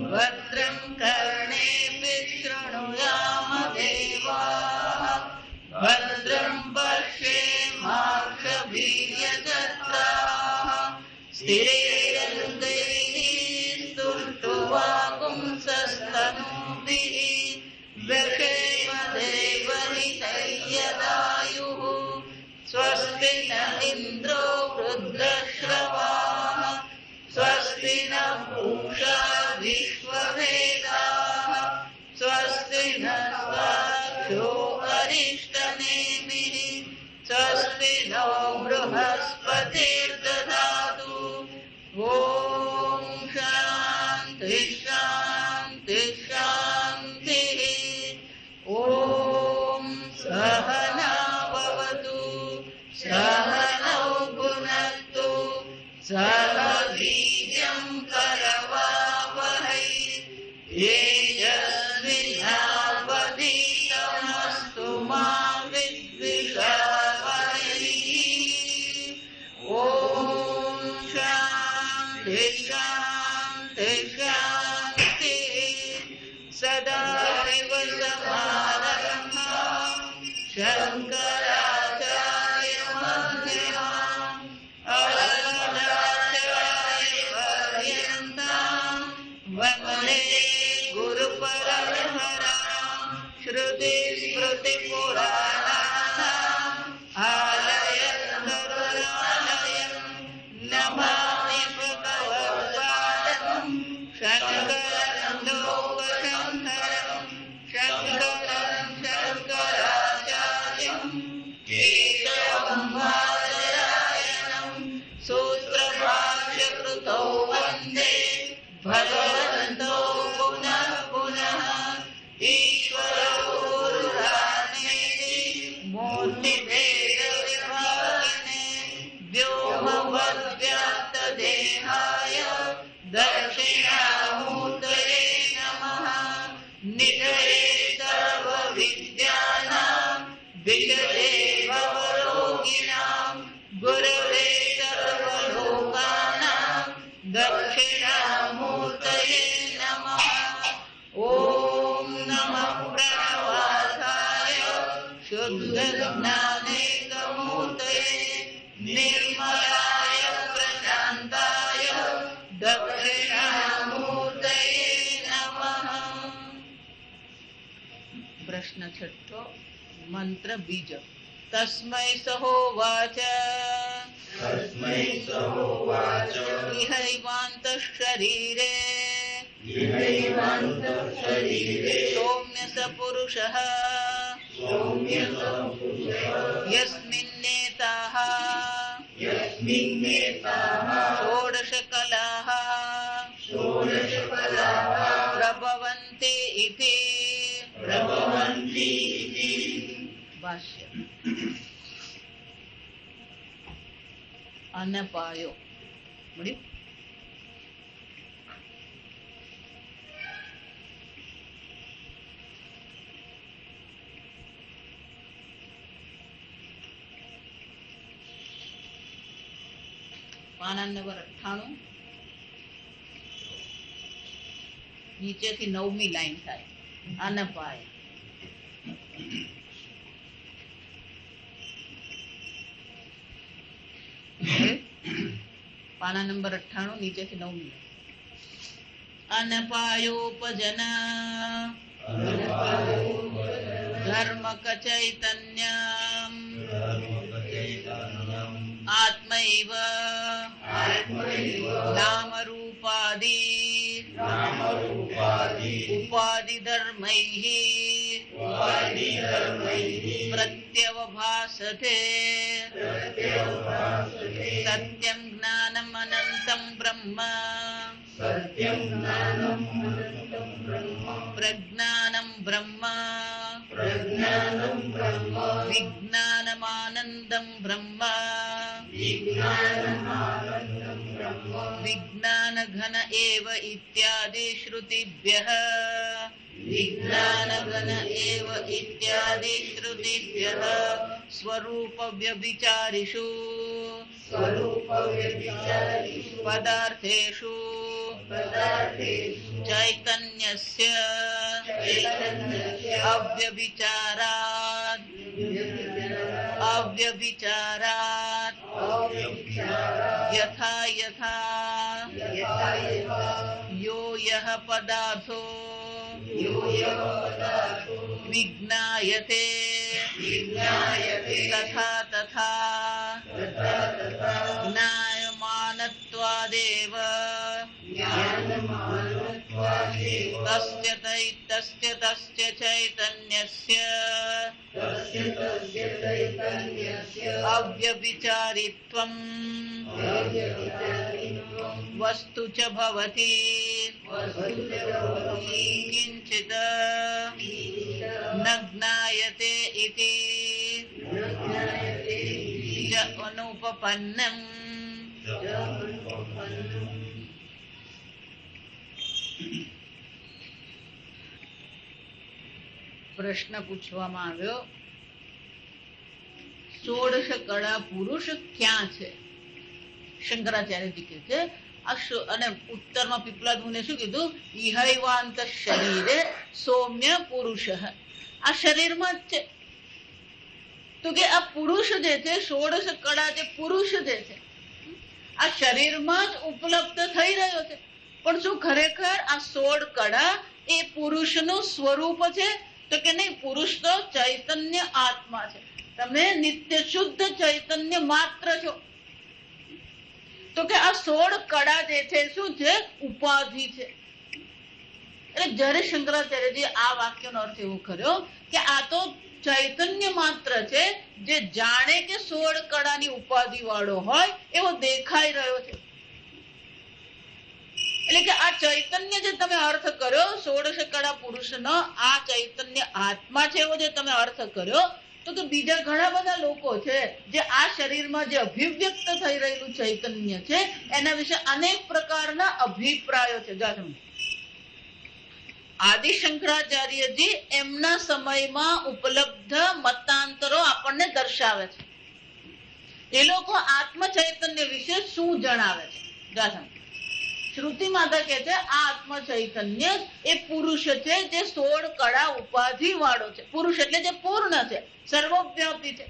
भद्रं कर्णेभिः शृणुयाम देवाः भद्रं पश्येमाक्षभिर्यजत्राः स्थिरैरङ्गैः स्तुष्टुवागुंसस्तनूभिः व्यशेम देवहितैर्यदायुः स्वस्ति न इन्द्रो वृद्धश्रवाः स्वस्ति न पूषा विश्ववेदाः स्वस्ति न स्वाक्षो अरिष्टनेमिः स्वस्ति नो बृहस्पतिर्दधातु ॐ शान्ति शान्ति शान्तिः ॐ सहना भवतु सहनौ भुनक्तु सह वीर्यं करवावहै तेजस्विनावधीतमस्तु मा विद्विषावहै ॐ शान्ति शान्ति शान्तिः सदाशिव समारम्भां शङ्कराचार्यमध्यमाम् अस्मदाचार्यपर्यन्तां वन्दे गुरुपरम्परां श्रुतिस्मृतिपुराणानाम् आलयं करुणालयं नमामि भगवत्पादं शङ्करं लोकशङ्करं शङ्करं शङ्कराचार्यं केशवं बादरायणं सूत्रभाष्यकृतौ वन्दे भगवन्तौ पुनः पुनः ईश्वरो गुरुरात्मेति मूर्तिभेदविभागिने व्योमवद्व्याप्तदेहाय दक्षिणामूर्तये नमः निधये सर्वविद्यानां विषये भवरोगिणां गुरवे सर्वलोकानां दक्षिणामूर्तये नमः ॐ नमः प्रणवार्थाय शुद्धज्ञानैकमूर्तये निर्मलाय प्रशान्ताय दक्षिणामूर्तये नमः। प्रश्न छठो मंत्र बीज तस्मै सहोवाच इहैवान्तःशरीरे सौम्य स पुरुषः यस्मिन्नेताः षोडशकलाः प्रभवन्ति इति भाष्य अनपायो मुड़ी पाना नंबर 98 नीचे थी 9મી लाइन थाय अनपाय पाना नंबर 98 नीचे थी 9મી अनपायोपजन धर्मक चैतन्यम् आत्मैव नाम रूपादि उपाधि धर्मैः प्रत्यवभासते सत्यं ज्ञानम् अनन्तं ब्रह्म प्रज्ञानं ब्रह्म विज्ञानमानन्दं ब्रह्म विज्ञानघन एव इत्यादि श्रुतिभ्यः स्वरूप व्यभिचारिषु पदार्थेषु चैतन्यस्य अव्यभिचारात् यथा यथा यो यः पदार्थो विज्ञायते तथा तथा ज्ञायमानत्वादेव तस्य चैतन्यस्य अव्यभिचारित्वं वस्तु च भवति किंचित् न ज्ञायते इति च अनुपपन्नम्। પ્રશ્ન પૂછવામાં આવ્યો, 16 કળા પુરુષ ક્યાં છે? શંકરાચાર્યજી કહે છે અને ઉત્તરમાં પીપલાદ મુનિએ શું કીધું? ઇહૈવાંત શરીરે સૌમ્ય પુરુષ, આ શરીરમાં જ છે. તો કે આ પુરુષ જે છે, 16 કળા જે પુરુષ જે છે આ શરીરમાં જ ઉપલબ્ધ થઈ રહ્યો છે. પણ શું ખરેખર આ 16 કળા એ પુરુષનું સ્વરૂપ છે? તો કે નહીં, પુરુષ તો ચૈતન્ય આત્મા છે. તમે નિત્ય શુદ્ધ ચૈતન્ય માત્ર છો. તો કે આ 16 કળા જે છે શું છે? ઉપાધિ છે. એટલે જ્યારે શંકરાચાર્યજી આ વાક્યનો અર્થ એવો કર્યો કે આ તો ચૈતન્ય માત્ર છે, જે જાણે કે 16 કળાની ઉપાધિ વાળો હોય એવો દેખાઈ રહ્યો છે. એટલે કે આ ચૈતન્ય જે તમે અર્થ કર્યો 16 કળા પુરુષનો આ ચૈતન્ય આત્મા છે એવો જે તમે અર્થ કર્યો, તો કે બીજા ઘણા બધા લોકો છે જે આ શરીરમાં જે અભિવ્યક્ત થઈ રહેલું ચૈતન્ય છે એના વિશે અનેક પ્રકારના અભિપ્રાયો છે. આદિ શંકરાચાર્યજી એમના સમયમાં ઉપલબ્ધ મતાંતરો આપણને દર્શાવે છે. એ લોકો આત્મ ચૈતન્ય વિશે શું જણાવે છે? શ્રુતિ માતા કહે છે આ આત્મ ચૈતન્ય એ પુરુષ છે જે 16 કળા ઉપાધિ વાળો છે. પુરુષ એટલે જે પૂર્ણ છે, સર્વવ્યાપી છે.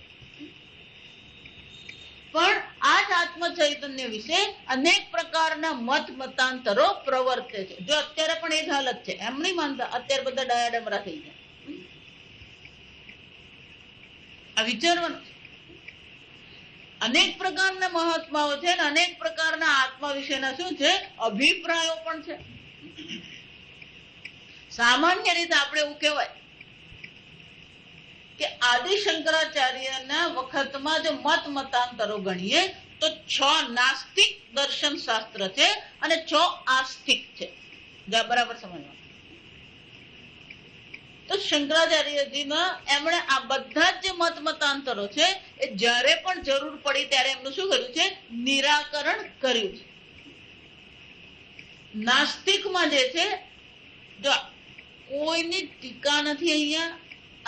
પણ આ જ આત્મ ચૈતન્ય વિશે અનેક પ્રકારના મતાંતરો પ્રવર્તે છે. જો અત્યારે પણ એ જ હાલત છે, એમ નહીં માનતા અત્યારે બધા ડાયાડમરા થઈ જાય. આ વિચારવાનું છે. અનેક પ્રકારના મહાત્માઓ છે અને અનેક પ્રકારના આત્મા વિશેના શું છે? અભિપ્રાયો પણ છે. સામાન્ય રીતે આપણે એવું કહેવાય કે આદિ શંકરાચાર્યના વખતમાં જો મતાંતરો ગણીએ તો 6 નાસ્તિક દર્શન શાસ્ત્ર છે અને 6 આસ્તિક છે. બરાબર સમજવા. તો શંકરાચાર્યજીમાં એમણે આ બધા જ જે મતાંતરો છે એ જ્યારે પણ જરૂર પડી ત્યારે એમનું શું કર્યું છે? નિરાકરણ કર્યું છે. નાસ્તિકમાં જે છે, જો કોઈની ટીકા નથી અહીંયા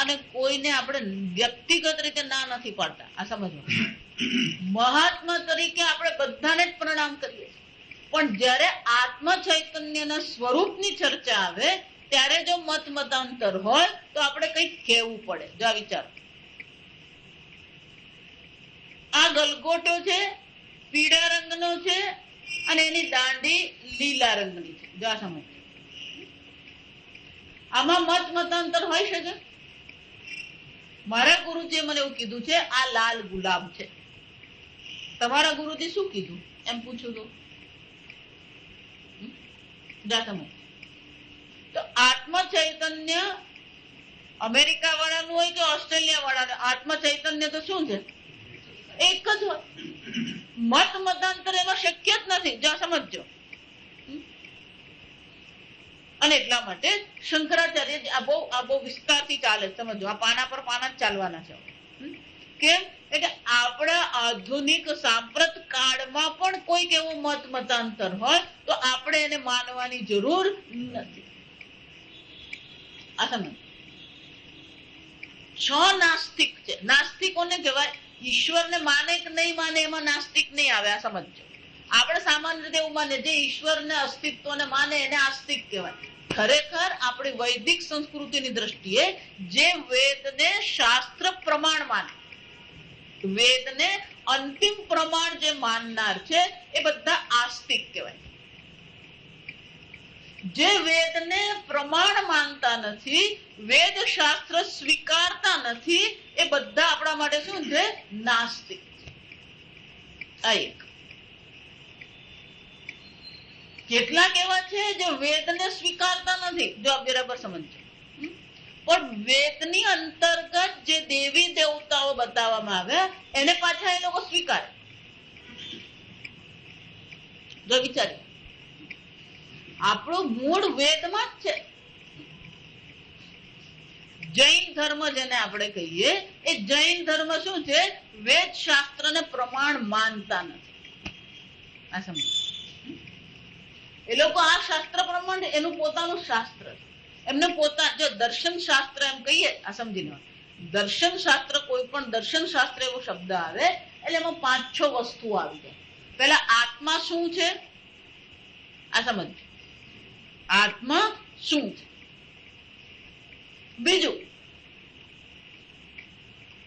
અને કોઈને આપણે વ્યક્તિગત રીતે ના નથી પાડતા. આ સમજવા. મહાત્મા તરીકે આપણે બધાને જ પ્રણામ કરીએ છીએ. પણ જ્યારે આત્મ ચૈતન્યના સ્વરૂપની ચર્ચા આવે ત્યારે જો મતાંતર હોય તો આપણે કંઈક કહેવું પડે. જો આ વિચાર, આ ગલગોટો છે પીળા રંગનો છે અને એની દાંડી લીલા રંગની છે. જો આ સમજ. આમાં મતાંતર હોય શકે? મારા ગુરુજીએ મને એવું કીધું છે આ લાલ ગુલાબ છે. તમારા ગુરુજી શું કીધું એમ પૂછ્યું તો તો આત્મ ચૈતન્ય અમેરિકા વાળાનું હોય કે ઓસ્ટ્રેલિયા વાળાનું, આત્મ ચૈતન્ય તો શું છે? એક જ હોય. મતાંતર એમાં શક્ય જ નથી. જો સમજો. અને એટલા માટે શંકરાચાર્ય આ બહુ વિસ્તારથી ચાલે. સમજો, આ પાના પર પાના જ ચાલવાના છે. કેમ? એટલે આપણા આધુનિક સાંપ્રત કાળમાં પણ કોઈક એવું મતાંતર હોય તો આપણે એને માનવાની જરૂર નથી. આ સમજ. 6 નાસ્તિક છે. નાસ્તિકોને કહેવાય ઈશ્વરને માને કે નહીં માને એમાં નાસ્તિક નહીં આવે. આ સમજો. આપણે સામાન્ય રીતે એવું માને જે ઈશ્વરને અસ્તિત્વને માને એને આસ્તિક કહેવાય. ખરેખર આપણી વૈદિક સંસ્કૃતિની દ્રષ્ટિએ જે વેદને શાસ્ત્ર પ્રમાણ માને, વેદને અંતિમ પ્રમાણ જે માનનાર છે એ બધા આસ્તિક કહેવાય. જે વેદને પ્રમાણ માનતા નથી, વેદ શાસ્ત્ર સ્વીકારતા નથી, એ બધા આપણા માટે શું છે? નાસ્તિક. આ એક. કેટલાક એવા છે જે વેદને સ્વીકારતા નથી, જો બરાબર સમજો, પણ વેદની અંતર્ગત જે દેવી દેવતાઓ બતાવવામાં આવે એને પાછા એ લોકો સ્વીકારે. જો વિચારી, આપણું મૂળ વેદમાં જ છે. જૈન ધર્મ જેને આપણે કહીએ, એ જૈન ધર્મ શું છે? વેદ શાસ્ત્રને પ્રમાણ માનતા નથી. આ સમજો, એ લોકો આ શાસ્ત્ર પ્રમાણ એનું પોતાનું શાસ્ત્ર છે. એમને પોતા જો દર્શન શાસ્ત્ર એમ કહીએ, આ સમજી લો, દર્શન શાસ્ત્ર, કોઈ પણ દર્શન શાસ્ત્ર એવો શબ્દ આવે એટલે એમાં 5-6 વસ્તુઓ આવી જાય. પેલા આત્મા શું છે? આ સમજ, આત્મા શું છે? બીજું,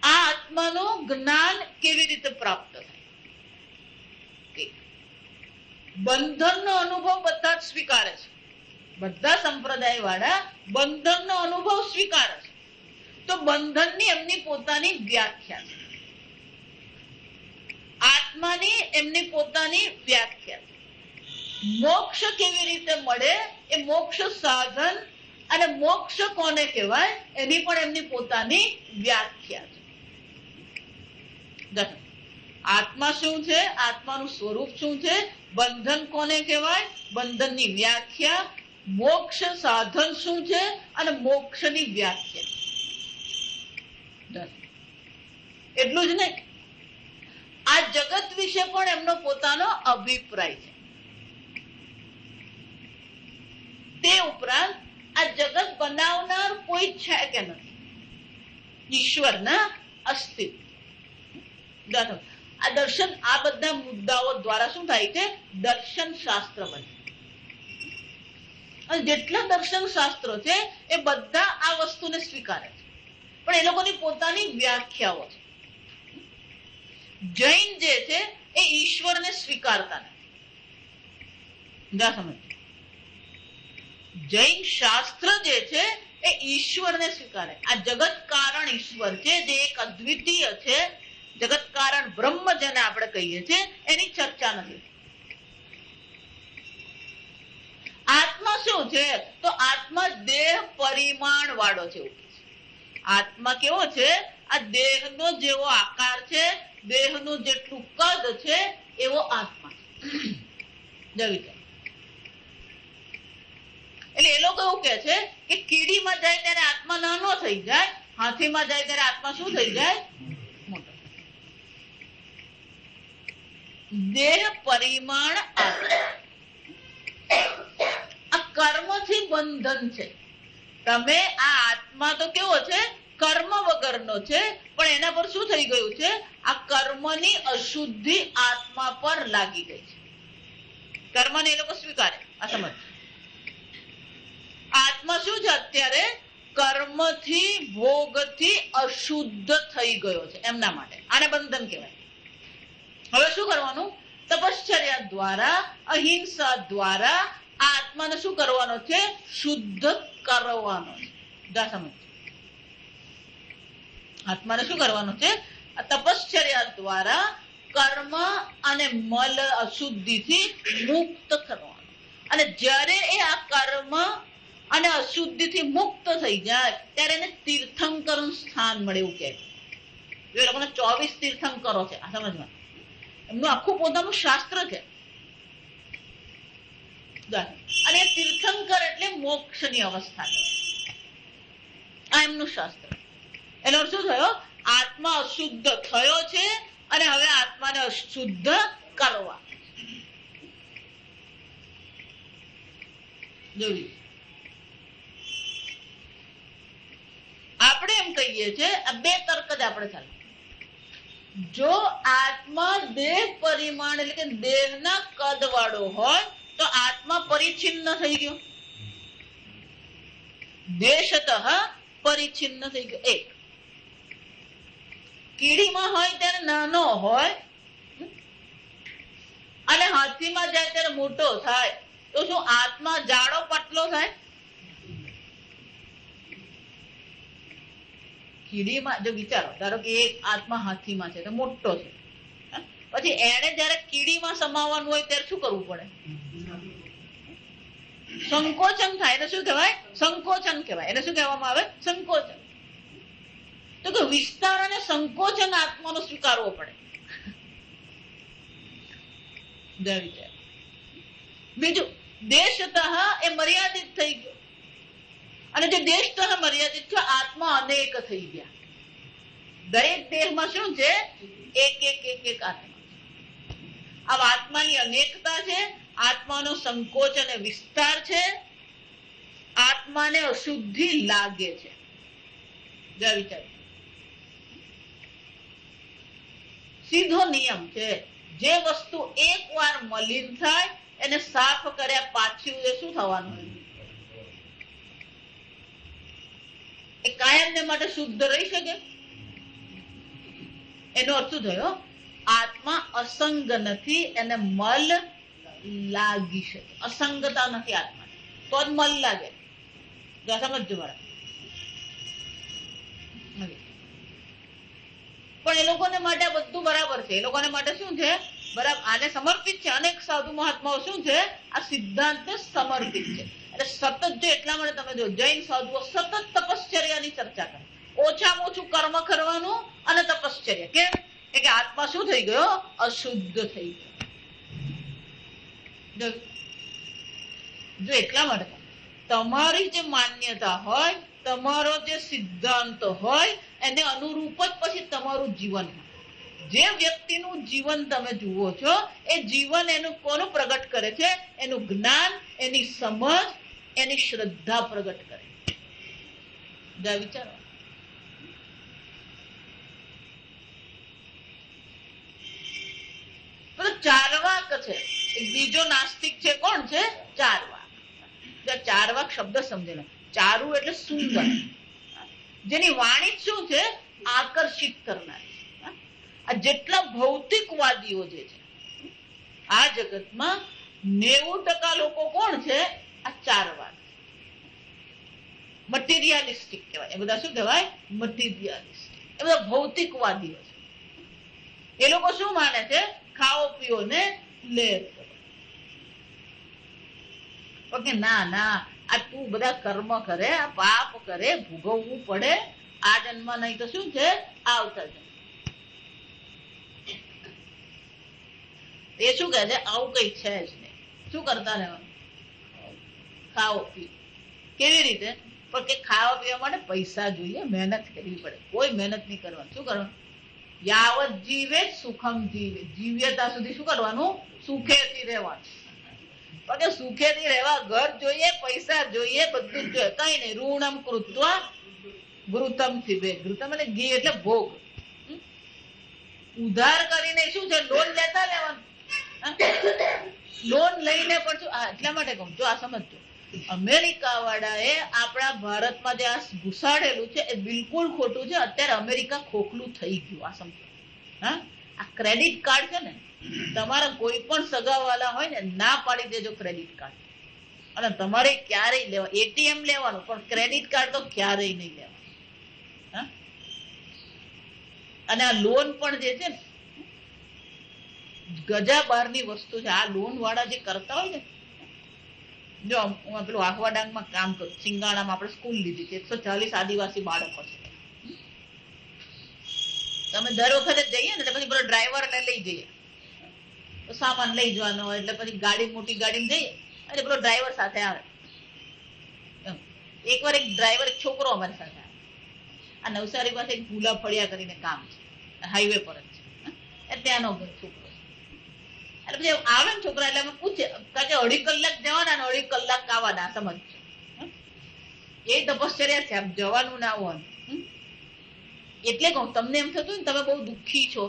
આ આત્માનું જ્ઞાન કેવી રીતે પ્રાપ્ત થાય? બંધનનો અનુભવ બધા જ સ્વીકારે છે. બધા સંપ્રદાય વાળા બંધનનો અનુભવ સ્વીકારે છે. તો બંધનની એમની પોતાની વ્યાખ્યા છે, આત્માની એમની પોતાની વ્યાખ્યા છે. મોક્ષ કેવી રીતે મળે, એ મોક્ષ સાધન અને મોક્ષ કોને કહેવાય એની પણ એમની પોતાની વ્યાખ્યા છે. આત્મા શું છે? આત્માનું સ્વરૂપ શું છે? બંધન કોને કહેવાય? બંધનની વ્યાખ્યા. મોક્ષ સાધન શું છે? અને મોક્ષની વ્યાખ્યા. એટલું જ નહીં, આ જગત વિશે પણ એમનો પોતાનો અભિપ્રાય છે. તે ઉપરાંત આ જગત બનાવનાર કોઈ છે કે નથી? ઈશ્વરના અસ્તિત્વ. આ દર્શન, આ બધા મુદ્દાઓ દ્વારા શું થાય છે? દર્શન શાસ્ત્ર બને. અને જેટલા દર્શન શાસ્ત્રો છે એ બધા આ વસ્તુને સ્વીકારે છે, પણ એ લોકોની પોતાની વ્યાખ્યાઓ છે. જૈન જે છે એ ઈશ્વરને સ્વીકારતા નથી. સમજ, જૈન શાસ્ત્ર જે છે એ ઈશ્વરને સ્વીકારે. આ જગત કારણ ઈશ્વર છે, જે એક અદ્વિતીય છે, જગત કારણ બ્રહ્મ જેને આપણે કહીએ છીએ, એની ચર્ચા નથી. આત્મા શું છે? તો આત્મા દેહ પરિમાણ વાળો છે. આત્મા કેવો છે? આ દેહનો જેવો આકાર છે, દેહનું જેટલું કદ છે એવો આત્મા છે. એટલે એ લોકો એવું કે છે કે કીડીમાં જાય ત્યારે આત્મા નાનો થઈ જાય, હાથીમાં જાય ત્યારે આત્મા શું થઈ જાય? મોટો. દેહ પરિમાણ આ કર્મથી બંધન છે. તમે આ આત્મા તો કેવો છે? કર્મ વગરનો છે, પણ એના પર શું થઈ ગયું છે? આ કર્મની અશુદ્ધિ આત્મા પર લાગી ગઈ છે. કર્મને એ લોકો સ્વીકારે. આ સમજ, આત્મા શું છે? અત્યારે કર્મથી ભોગથી અશુદ્ધ થઈ ગયો છે, એમના માટે આને બંધન કહેવાય. હવે શું કરવાનું? તપશ્ચર્યા દ્વારા, અહિંસા દ્વારા આ આત્માને શું કરવાનો છે? શુદ્ધ કરવાનો છે. સમજ, આત્માને શું કરવાનું છે? તપશ્ચર્યા દ્વારા કર્મ અને મલ અશુદ્ધિથી મુક્ત કરવાનું. અને જ્યારે એ આ કર્મ અને અશુદ્ધિથી મુક્ત થઈ જાય ત્યારે એને તીર્થંકર સ્થાન મળે, એવું કહે. એ લોકોને 24 તીર્થંકરો છે. આ સમજમાં, એમનું આખું પોતાનું શાસ્ત્ર છે. અને તીર્થંકર એટલે મોક્ષની અવસ્થા છે. આ એમનું શાસ્ત્ર. એનો અર્થ શું થયો? આત્મા અશુદ્ધ થયો છે અને હવે આત્માને અશુદ્ધ કરવા. જોયું, આપણે એમ કહીએ છીએ, આ બે તર્ક જ આપણે ચાલે. જો આત્મા દેહ પરિમાણ એટલે કે દેહના કદ વાળો હોય તો આત્મા પરિચ્છિન્ન થઈ ગયો, દેશતઃ પરિચ્છિન્ન થઈ ગયો. એક કીડીમાં હોય ત્યારે નાનો હોય અને હાથીમાં જાય ત્યારે મોટો થાય, તો શું આત્મા જાડો પતલો થાય? કીડીમાં જો વિચારો, ધારો કે એક આત્મા હાથીમાં છે તો મોટો છે, પછી એને જયારે કીડીમાં સમાવવાનું હોય ત્યારે શું કરવું પડે? સંકોચન થાય. એને શું કહેવાય? સંકોચન કહેવાય. એને શું કહેવામાં આવે? સંકોચન. તો કે વિસ્તાર અને સંકોચન આત્માનો સ્વીકારવો પડે. બીજું દેશતઃ એ મર્યાદિત થઈ ગયો, અને જે દેશતઃ મર્યાદિત થયો આત્મા અનેક થઈ ગયા. દરેક દેહમાં શું છે? એક એક એક એક આત્મા. આ આત્માની અનેકતા છે, આત્માનો સંકોચ અને વિસ્તાર છે, આત્માને અશુદ્ધિ લાગે છે. વિચાર સીધો નિયમ છે, જે વસ્તુ એકવાર મલિન થાય એને સાફ કર્યા પાછું એ શું થવાનું? એ કાયમને માટે શુદ્ધ રહી શકે? એનો અર્થ શું થયો? આત્મા અસંગ નથી, એને મલ લાગી શકે. અસંગતા નથી આત્મા, તો જ મલ લાગે. સમજજો મારા. પણ એ લોકોને માટે બધું બરાબર છે. એ લોકોને માટે શું છે? બરાબર, આને સમર્પિત છે. અનેક સાધુ મહાત્માઓ શું છે? આ સિદ્ધાંત સમર્પિત છે. એટલે સતત જો એટલા માટે તમે જો જૈન સાધુઓ સતત તપશ્ચર્યાની ચર્ચા કરે, ઓછામાં ઓછું કર્મ કરવાનું અને તપશ્ચર્યા. કેમ? કે આત્મા શું થઈ ગયો? અશુદ્ધ થઈ ગયો. જો એટલા માટે તમારી જે માન્યતા હોય, તમારો જે સિદ્ધાંત હોય, એને અનુરૂપ જ પછી તમારું જીવન. જે વ્યક્તિનું જીવન તમે જુઓ છો એ જીવન એનું કોનું પ્રગટ કરે છે? એનું જ્ઞાન, એની સમજ, એની શ્રદ્ધા પ્રગટ કરે. વિચારો. ચારવાક છે, એક બીજો નાસ્તિક છે. કોણ છે? ચારવાક. ચારવાક શબ્દ સમજેલો. ચારુ એટલે સુંદર, જેની વાણી શું છે? આકર્ષિત કરનારી. આ જેટલા ભૌતિકવાદીઓ જે છે આ જગતમાં 90% લોકો કોણ છે? આ ચારવાક. મટીરિયાલિસ્ટિક કહેવાય. એ બધા શું કહેવાય? મટીરિયાલિસ્ટિક. એ બધા ભૌતિકવાદીઓ છે. એ લોકો શું માને છે? ખાઓ પીઓ ને લે. ઓકે, ના ના, આ તું બધા કર્મ કરે, આ પાપ કરે, ભોગવવું પડે. આ જન્મ નહીં તો શું છે? આવતા જન્મ. એ શું કહે છે? આવું કઈ છે જ નહીં. શું કરતા રહેવાનું? ખાઓ પીઓ. કેવી રીતે? પણ કે ખાવા પીવા માટે પૈસા જોઈએ, મહેનત કરવી પડે. કોઈ મહેનત નહીં કરવાની. શું કરવાનું? યાવત જીવે સુખમ જીવે. જીવ્યતા સુધી શું કરવાનું? સુખેથી રહેવાનું. પણ સુખેથી રહેવા ઘર જોઈએ, પૈસા જોઈએ, બધું જ જોઈએ. કઈ નહીં. ઋણમ કૃત્વા ઘૃતમ થીબે. ઘૃતમ એટલે ઘી એટલે ભોગ. ઉધાર કરીને શું છે? લોન લેતા લેવાનું. લોન લઈને પણ શું? એટલા માટે કહું, જો આ સમજજો, અમેરિકા વાળાએ આપણા ભારતમાં જે આ ઘુસાડેલું છે એ બિલકુલ ખોટું છે. અત્યારે અમેરિકા ખોખલું થઈ ગયું. આ સમજો. હા, આ ક્રેડિટ કાર્ડ છે ને, તમારા કોઈ પણ સગાવાલા હોય ને, ના પાડી દેજો ક્રેડિટ કાર્ડ. અને તમારે ક્યારેય લેવા, એટીએમ લેવાનું, પણ ક્રેડિટ કાર્ડ તો ક્યારેય નહીં લેવાનું. હા, અને આ લોન પણ જે છે ને, ગજા બહારની વસ્તુ છે. આ લોન વાળા જે કરતા હોય ને, જો હું પેલું આહવા ડાંગમાં કામ કરું, સિંગાણામાં આપણે સ્કૂલ લીધી છે, 140 આદિવાસી બાળકો છે. તમે દર વખતે જઈએ ને એટલે પછી પેલો ડ્રાઈવર લઈ જઈએ, તો સામાન લઈ જવાનો હોય એટલે પછી ગાડી, મોટી ગાડી જઈએ એટલે પેલો ડ્રાઈવર સાથે આવે. એકવાર એક ડ્રાઈવર છોકરો અમારી સાથે આવે. આ નવસારી પાસે એક ભૂલા ફળિયા કરીને કામ છે, હાઈવે પર જ છે, ત્યાંનો છોકરો. એટલે પછી આવે ને છોકરા, એટલે અમે પૂછે, કારણ કે 2.5 કલાક જવાના ને 2.5 કલાક આવવાના. સમજ? એ તપશ્ચર્યા છે, આમ જવાનું ના આવવાનું. એટલે કહું, તમને એમ થતું ને તમે બહુ દુઃખી છો,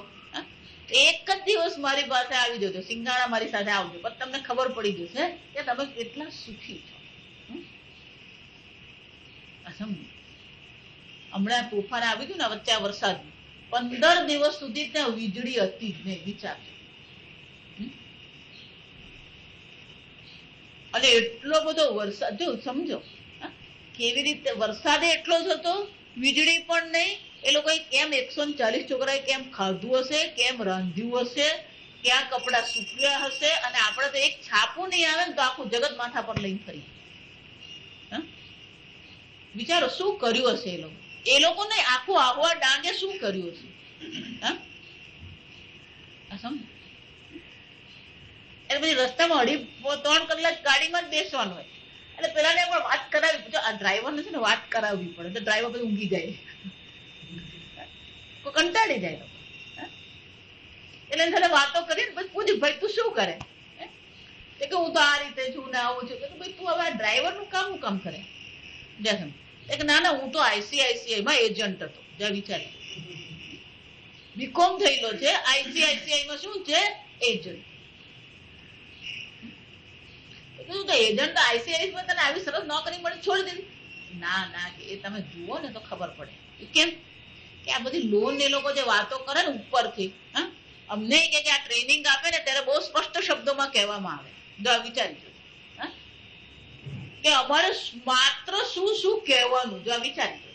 એક જ દિવસ મારી પાસે આવી જજો, સિંગાણા મારી સાથે આવજો, પણ તમને ખબર પડી જશે કે તમે કેટલા સુખી છો. હમણાં તોફાન આવ્યું હતું ને વચ્ચે વરસાદ, 15 દિવસ સુધી ત્યાં વીજળી હતી જ નહીં, વિચાર. અને એટલો બધો વરસાદ, જો સમજો કેવી રીતે વરસાદે એટલો જ હતો, વીજળી પણ નહીં. એ લોકોએ કેમ 140 છોકરાએ કેમ ખાધું હશે, કેમ રાંધ્યું હશે, ક્યાં કપડા સૂક્યા હશે, અને આપણે તો એક છાપું નહીં આવે ને તો આખું જગત માથા પર લઈને ફરી. વિચારો શું કર્યું હશે એ લોકોને આખું આહવા ડાંગે શું કર્યું હશે. એટલે પછી રસ્તામાં 2.5-3 કલાક ગાડીમાં જ બેસવાનું હોય. એટલે પેલાને પણ વાત કરાવી, જો આ ડ્રાઈવરને છે ને વાત કરાવવી પડે, તો ડ્રાઈવર પછી ઊંઘી જાય, કંટાળી જાય. એટલે એને વાતો કરી પછી પૂછ્યું, ભાઈ તું શું કરે? કે હું તો આ રીતે છું ને આવું છું. ભાઈ તું હવે આ ડ્રાઈવર નું કામ કરે? એક ના હું તો ICICI માં એજન્ટ હતો. જ્યાં વિચારી બીકોમ થયેલો છે, ICICI માં શું છે? એજન્ટ. એજન્ટ ICICI માં તને આવી સરસ નોકરી મળી, છોડી દીધી? ના એ તમે જુઓ ને તો ખબર પડે. કેમ કે આ બધી લોન એ લોકો જે વાતો કરે ને ઉપરથી, અમને કે આ ટ્રેનિંગ આપે ને ત્યારે બહુ સ્પષ્ટ શબ્દોમાં કહેવામાં આવે. જો વિચારી કે અમારે માત્ર શું કહેવાનું, જો વિચારી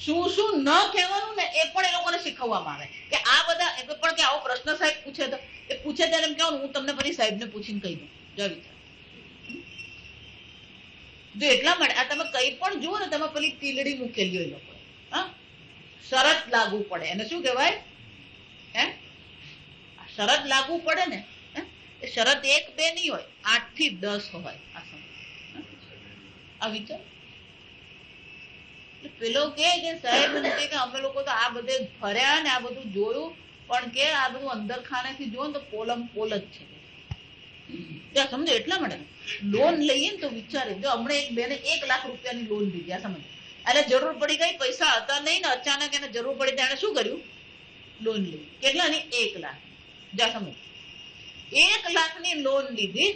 શું ન કહેવાનું ને એ પણ એ લોકોને શીખવવામાં આવે. કે આ બધા પણ કે આવો પ્રશ્ન સાહેબ પૂછે તો એ પૂછે ત્યારે એમ કહેવાનું, હું તમને પછી સાહેબને પૂછીને કહી દઉં. જો વિચાર, જો એટલા માટે આ તમે કઈ પણ જુઓ ને, તમે પેલી તીલડી મૂકેલી હોય લોકો, શરત લાગુ પડે. એને શું કહેવાય? શરત લાગુ પડે ને, એ શરત 1-2 નહીં હોય, 8 થી 10 હોય. આ વિચાર. પેલો કે સાહેબ કે અમે લોકો તો આ બધે ફર્યા ને આ બધું જોયું, પણ કે આ બધું અંદર ખાનેથી જોયું તો પોલમ પોલ જ છે. ત્યાં સમજો. એટલા માટે લોન લઈએ ને તો વિચારે. જો હમણાં એક બેને 1 લાખ રૂપિયાની લોન લીધી, આ સમજ. એટલે જરૂર પડી ગઈ, પૈસા હતા નહીં ને અચાનક એને જરૂર પડી, તેને શું કર્યું? લોન લીધી. કેટલાની? 1 લાખ. જ્યાં સમજ 1 લાખની લોન લીધી.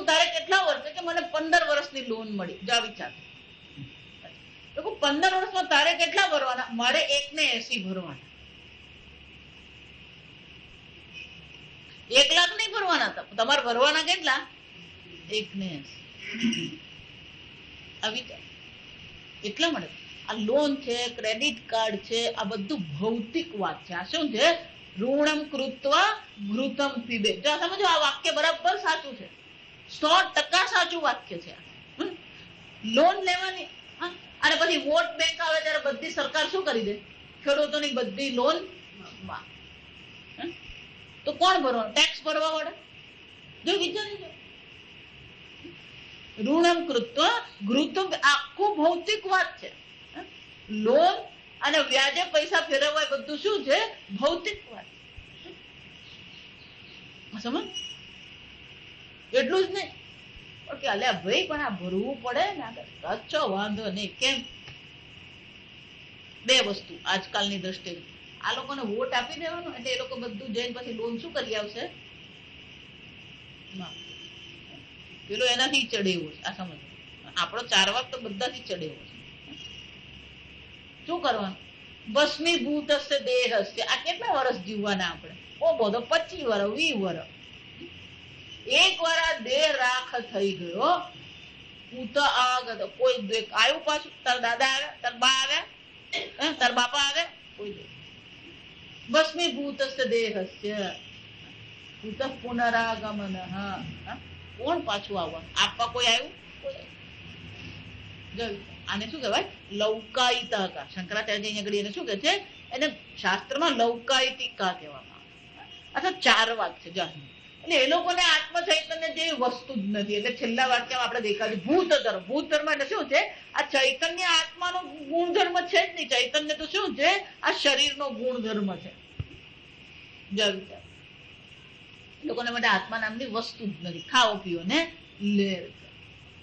તારે કેટલા વર્ષ? કે મને 15 વર્ષની લોન મળી. જા વિચાર. 15 વર્ષમાં તારે કેટલા ભરવાના? મારે 1.80 ભરવાના. 1 લાખ નહીં ભરવાના, તમારે ભરવાના કેટલા? 1.80. આ વિચાર. એટલા માટે આ લોન છે, ક્રેડિટ કાર્ડ છે, આ બધું ભૌતિક વાત છે. આ શું છે? ઋણમ કૃત્વા ઘૃતમ પીબે. જો સમજો, આ વાક્ય બરાબર સાચું છે, 100% સાચું વાક્ય છે. લોન લેવાની, અને પછી વોટ બેંક આવે ત્યારે બધી સરકાર શું કરી દે? ખેડૂતોની બધી લોન. તો કોણ ભરવાનું? ટેક્સ ભરવા વાળા. જો વિચારી, ઋણમ કૃત્વા ઘૃતમ, આખું ભૌતિક વાત છે. લોન અને વ્યાજે પૈસા ફેરવવા બધું શું છે? ભૌતિક વાત. સમજ? એટલું જ નહીં કે અલ્યા ભાઈ પણ આ ભરવું પડે ને, સાચો વાંધો નહીં. કેમ? 2 વસ્તુ આજકાલની દ્રષ્ટિએ. આ લોકોને વોટ આપી દેવાનો, એટલે એ લોકો બધું જઈને પછી લોન શું કરી આવશે? પેલો એનાથી ચડેવો છે. આ સમજ. આપણો 4 વાગ તો બધાથી ચડેવો છે. શું કરવાનું? ભસ્મીભૂત હશે દેહ હશે. આ કેટલા વર્ષ જીવવાના આપણે? ઓ બધો 25 વર્ષ, 20 વર્ષ. એક વાર આ દેહ રાખ થઈ ગયો, હું તો કોઈ આવ્યું પાછું? તાર દાદા આવ્યા? તાર બા આવ્યા? તાર બાપા આવ્યા? કોઈ ભસ્મીભૂત હશે દેહ હશે પુનરાગમન. કોણ પાછું આવવાનું? આપવા કોઈ આવ્યું? આને શું કહેવાય? લૌકાયિકા. શંકરાચાર્ય આગળ એને શું કહે છે? એને શાસ્ત્રમાં લૌકાયિકા કહેવામાં આવે. અથવા 4 વાક છે. એટલે એ લોકોને આત્મ ચૈતન્ય જેવી વસ્તુ જ નથી. એટલે છેલ્લા વાક્યમાં આપણે દેખાડ્યું ભૂત ધર્મ. ભૂત ધર્મ એટલે શું છે? આ ચૈતન્ય આત્માનો ગુણધર્મ છે જ નહીં. ચૈતન્ય તો શું છે? આ શરીરનો ગુણધર્મ છે. લોકોને માટે આત્મા નામની વસ્તુ જ નથી. ખાઓ પીઓ ને લેર.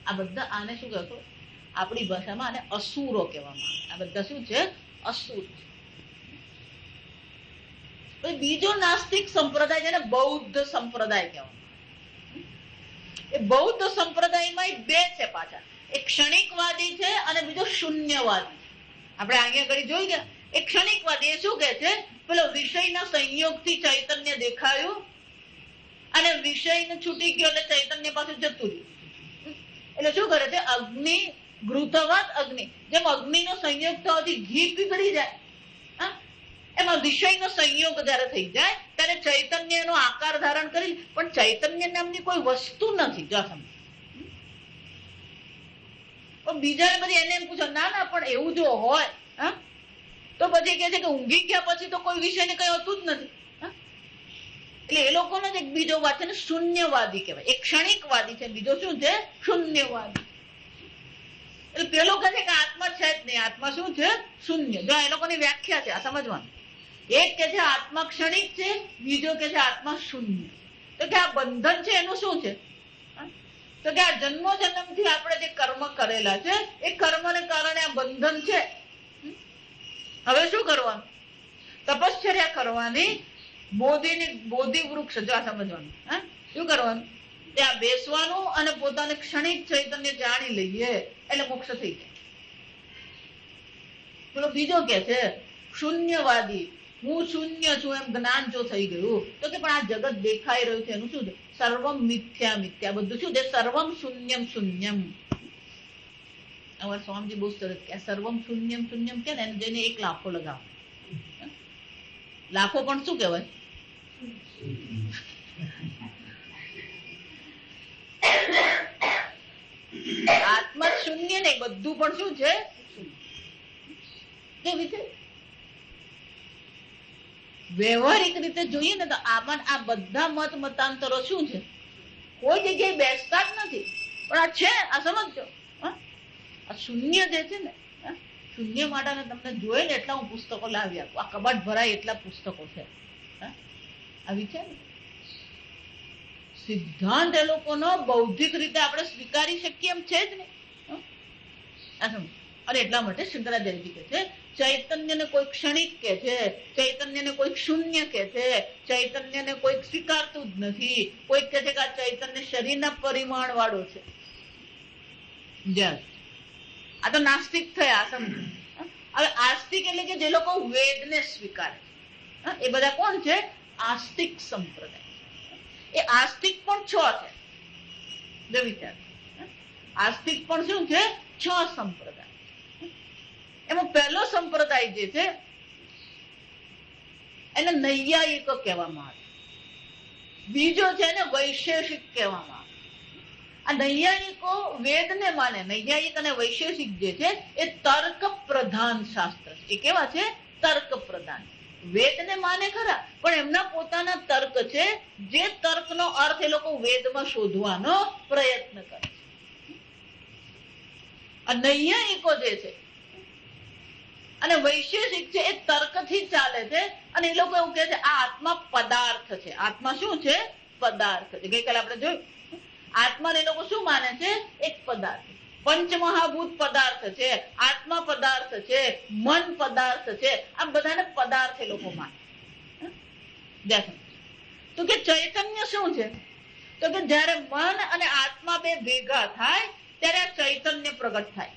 આ બધા આને શું કહેતો? આપણી ભાષામાં આને અસુરો કહેવામાં આવે. આ બધા શું છે? અસુર. બીજો નાસ્તિક સંપ્રદાય જેને બૌદ્ધ સંપ્રદાય કહેવાય. એ બૌદ્ધ સંપ્રદાયમાં બે છે પાછા, એક ક્ષણિકવાદી છે અને બીજો શૂન્યવાદી. આપણે અહીંયા આગળ જોઈ ગયા. એક ક્ષણિકવાદી એ શું કહે છે, પેલો વિષયના સંયોગથી ચૈતન્ય દેખાયું અને વિષય છૂટી ગયો એટલે ચૈતન્ય પાસે જતું રહ્યું. એટલે શું કરે છે, અગ્નિ ઘૃતવત અગ્નિ, જેમ અગ્નિનો સંયોગ થવાથી ઘી પીગળી જાય, એમાં વિષયનો સંયોગ જયારે થઈ જાય ત્યારે ચૈતન્યનો આકાર ધારણ કરી, પણ ચૈતન્ય નામની કોઈ વસ્તુ નથી. જો સમજ. પણ બીજાને બધી એને એમ પૂછો, ના ના પણ એવું જો હોય તો પછી કે છે કે ઊંઘી ગયા પછી તો કોઈ વિષય ને કઈ હોતું જ નથી. એટલે એ લોકોનો જ એક બીજો વાત છે ને શૂન્યવાદી કહેવાય. એક ક્ષણિકવાદી છે, બીજો શું છે, શૂન્યવાદી. એટલે પેલો કહે છે કે આત્મા છે જ નહીં, આત્મા શું છે, શૂન્ય. જો એ લોકોની વ્યાખ્યા છે, આ સમજવાનું. એક કે છે આત્મા ક્ષણિક છે, બીજો કે છે આત્મા શૂન્ય. તો કે આ બંધન છે એનું શું છે, તો કે આ જન્મો જન્મથી આપણે જે કર્મ કરેલા છે એ કર્મને કારણે આ બંધન છે. હવે શું કરવાનું, તપશ્ચર્યા કરવાની, બોધિ વૃક્ષ, જો આ સમજવાનું. શું કરવાનું, ત્યાં બેસવાનું અને પોતાને ક્ષણિક ચૈતન્ય જાણી લઈએ એટલે મોક્ષ થઈ જાય. પેલો બીજો કે છે શૂન્યવાદી, હું શૂન્ય છું એમ જ્ઞાન જો થઈ ગયું તો કે પણ આ જગત દેખાઈ રહ્યું છે એનું શું છે, સર્વમ મિથ્યા મિથ્યા, બધું શું છે, સર્વમ શૂન્યમ શૂન્યમ. અમારા સ્વામીજી બહુ સરસ કે સર્વમ શૂન્યમ શૂન્યમ કે ને જઈને એક લાફો લગાવો. લાફો પણ શું કહેવાય, આત્મા શૂન્ય નહીં, બધું પણ શું છે, કેવી રીતે વ્યવહારિક રીતે જોઈએ ને તો આમાં આ બધા મત મતાંતરો શું છે, કોઈ જગ્યાએ બેસતા જ નથી. પણ આ છે, આ સમજો. આ શૂન્ય જે છે ને, શૂન્ય માટે તમને જોઈએ ને એટલા હું પુસ્તકો લાવી આપું. આ કબાટ ભરાય એટલા પુસ્તકો છે. આવી છે ને સિદ્ધાંત એ લોકોનો બૌદ્ધિક રીતે આપણે સ્વીકારી શકીએ એમ છે જ નહીં. અને એટલા માટે શંકરાચાર્યજી કહે છે ચૈતન્યને કોઈ ક્ષણિક કે છે, ચૈતન્યને કોઈ શૂન્ય કે છે, ચૈતન્યને કોઈ સ્વીકારતું જ નથી. કોઈ કહે છે કે આ ચૈતન્ય શરીરના પરિમાણ વાળો છે. આ તો નાસ્તિક થયા, સમજો. હવે આસ્તિક એટલે કે જે લોકો વેદને સ્વીકારે છે, એ બધા કોણ છે, આસ્તિક સંપ્રદાય. એ આસ્તિક પણ 6 છે. જો વિચાર, આસ્તિક પણ શું છે, 6 સંપ્રદાય. એમાં પહેલો સંપ્રદાય જે છે એને નૈયાયિકો કહેવામાં આવે, બીજો છે એને વૈશેષિક કહેવામાં આવે. આ નૈયાયિકો વેદને માને, નૈયાયિક અને વૈશેષિક જે છે એ તર્ક પ્રધાન શાસ્ત્ર છે. એ કેવા છે, તર્ક પ્રધાન. વેદને માને ખરા, પણ એમના પોતાના તર્ક છે, જે તર્કનો અર્થ એ લોકો વેદમાં શોધવાનો પ્રયત્ન કરે છે. આ નૈયાયિકો જે છે અને વૈશેષિક છે એ તર્કથી ચાલે છે. અને એ લોકો એવું કહે છે આ આત્મા પદાર્થ છે. આત્મા શું છે, પદાર્થ છે. ગઈકાલે આપણે જોયું આત્માને એ લોકો શું માને છે, એક પદાર્થ. પંચમહાભૂત પદાર્થ છે, આત્મા પદાર્થ છે, મન પદાર્થ છે. આ બધાને પદાર્થ એ લોકો માને. તો કે ચૈતન્ય શું છે, તો કે જયારે મન અને આત્મા બે ભેગા થાય ત્યારે આ ચૈતન્ય પ્રગટ થાય.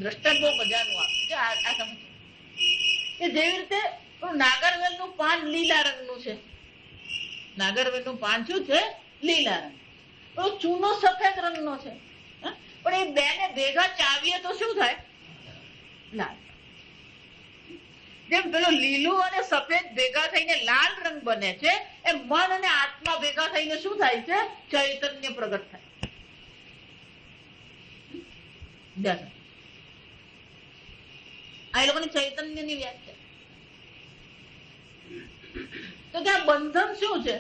દ્રષ્ટાંત બહુ મજાનું આપે છે. આ સમજ કે જેવી રીતે નાગરવેલ નું પાન લીલા રંગનું છે, નાગરવેલ નું પાન શું છે, લીલા રંગ. ચૂનો સફેદ રંગનો છે, પણ એ બે ને ભેગા ચાવીએ તો શું થાય, લાલ. જેમ પેલો લીલું અને સફેદ ભેગા થઈને લાલ રંગ બને છે, એ મન અને આત્મા ભેગા થઈને શું થાય છે, ચૈતન્ય પ્રગટ થાય. આ લોકોની ચૈતન્યની વ્યાખ્યા. તો કે આ બંધન શું છે,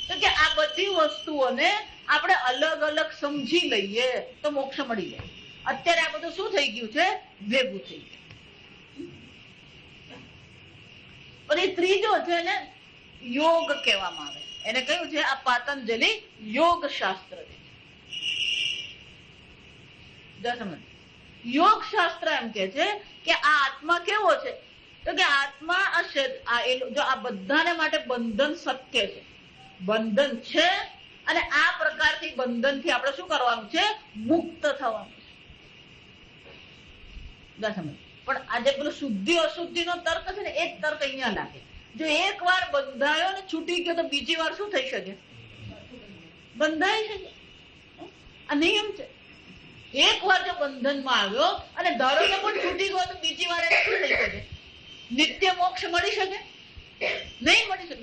તો કે આ બધી વસ્તુઓને આપણે અલગ અલગ સમજી લઈએ તો મોક્ષ મળી જાય. અત્યારે આ બધું શું થઈ ગયું છે, ભેગું થઈ ગયું. પછી ત્રીજો છે ને યોગ કહેવામાં આવે. એને કહ્યું છે આ પાતંજલિ યોગ શાસ્ત્ર છે. યોગ શાસ્ત્ર એમ કે છે કે આ આત્મા કેવો છે, તો કે આત્મા જો આ બધાને માટે બંધન સત્ય છે, બંધન છે, અને આ પ્રકારથી બંધનથી આપણે શું કરવાનું છે, મુક્ત થવાનું છે. પણ આજે પેલો શુદ્ધિ અશુદ્ધિ નો તર્ક છે ને, એ જ તર્ક અહીંયા લાગે. જો એક વાર બંધાયો ને છૂટી ગયો તો બીજી વાર શું થઈ શકે, બંધાઈ શકે. આ નિયમ છે. એક વાર જો બંધનમાં આવ્યો અને ધારો કે પણ છૂટી ગયો તો બીજી વાર એને શું થઈ શકે, નિત્ય મોક્ષ મળી શકે નહીં, મળી શકે.